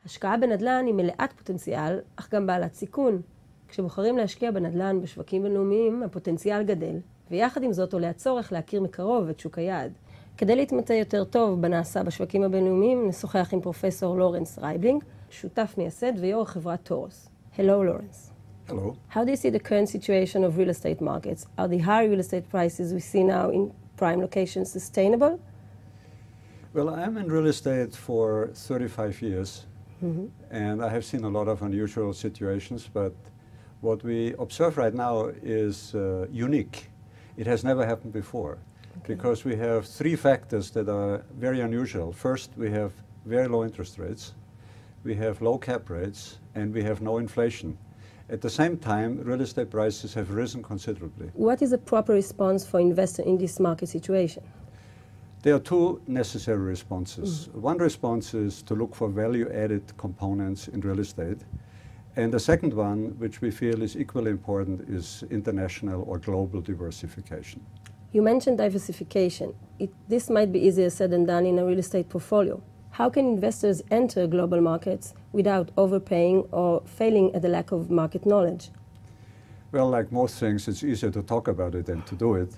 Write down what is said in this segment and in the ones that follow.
השקעה בנדל"ן היא מלאת פוטנציאל, אך גם בעלת סיכון. כשבוחרים להשקיע בנדל"ן בשווקים בינלאומיים, הפוטנציאל גדל, ויחד עם זאת עולה הצורך להכיר מקרוב את שוק היעד. כדי להתמצא יותר טוב בנעשה בשווקים הבינלאומיים, נשוחח עם פרופסור לורנס רייבלינג, שותף מייסד ויו"ר חברת Taurus. Hello, Lawrence. Hello. How do you see the current situation of real estate markets? Are the high real estate prices we see now in prime locations sustainable? Well, I'm in real estate for 35 years, and I have seen a lot of unusual situations, but what we observe right now is unique. It has never happened before, because we have three factors that are very unusual. First, we have very low interest rates, we have low cap rates, and we have no inflation. At the same time, real estate prices have risen considerably. What is a proper response for investors in this market situation? There are two necessary responses. One response is to look for value-added components in real estate. And the second one, which we feel is equally important, is international or global diversification. You mentioned diversification. This might be easier said than done in a real estate portfolio. How can investors enter global markets without overpaying or failing at the lack of market knowledge? Well, like most things, it's easier to talk about it than to do it.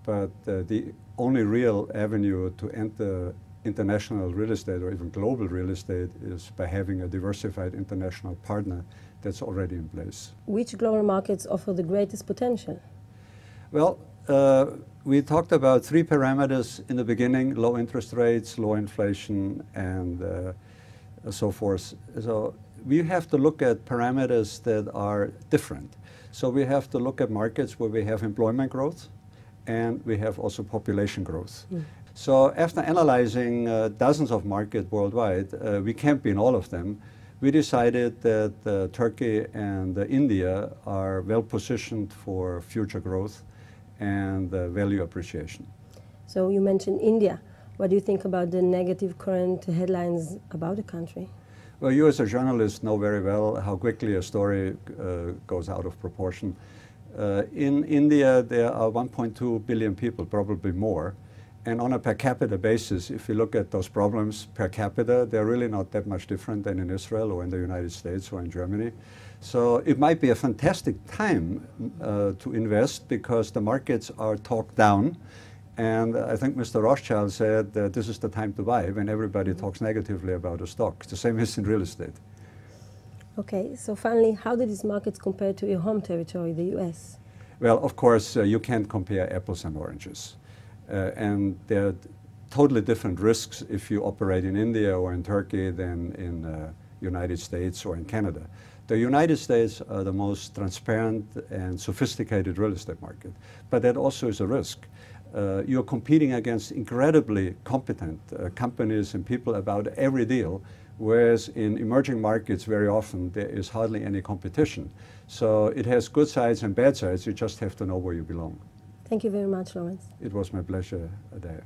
But the only real avenue to enter international real estate or even global real estate is by having a diversified international partner that's already in place. Which global markets offer the greatest potential? Well, we talked about three parameters in the beginning: low interest rates, low inflation, and so forth. So we have to look at parameters that are different. So we have to look at markets where we have employment growth, and we have also population growth. So after analyzing dozens of markets worldwide, we can't be in all of them. We decided that Turkey and India are well positioned for future growth and value appreciation. So you mentioned India. What do you think about the negative current headlines about the country? Well, you as a journalist know very well how quickly a story goes out of proportion. In India, there are 1.2 billion people, probably more. And on a per capita basis, if you look at those problems per capita, they're really not that much different than in Israel or in the United States or in Germany. So it might be a fantastic time to invest because the markets are talked down. And I think Mr. Rothschild said that this is the time to buy when everybody talks negatively about a stock. The same is in real estate. Okay, so finally, how do these markets compare to your home territory, the US? Well, of course, you can't compare apples and oranges. And there are totally different risks if you operate in India or in Turkey than in United States or in Canada. The United States are the most transparent and sophisticated real estate market, but that also is a risk. You're competing against incredibly competent companies and people about every deal, whereas in emerging markets very often there is hardly any competition. So it has good sides and bad sides, you just have to know where you belong. Thank you very much, Lawrence. It was my pleasure, Adaya.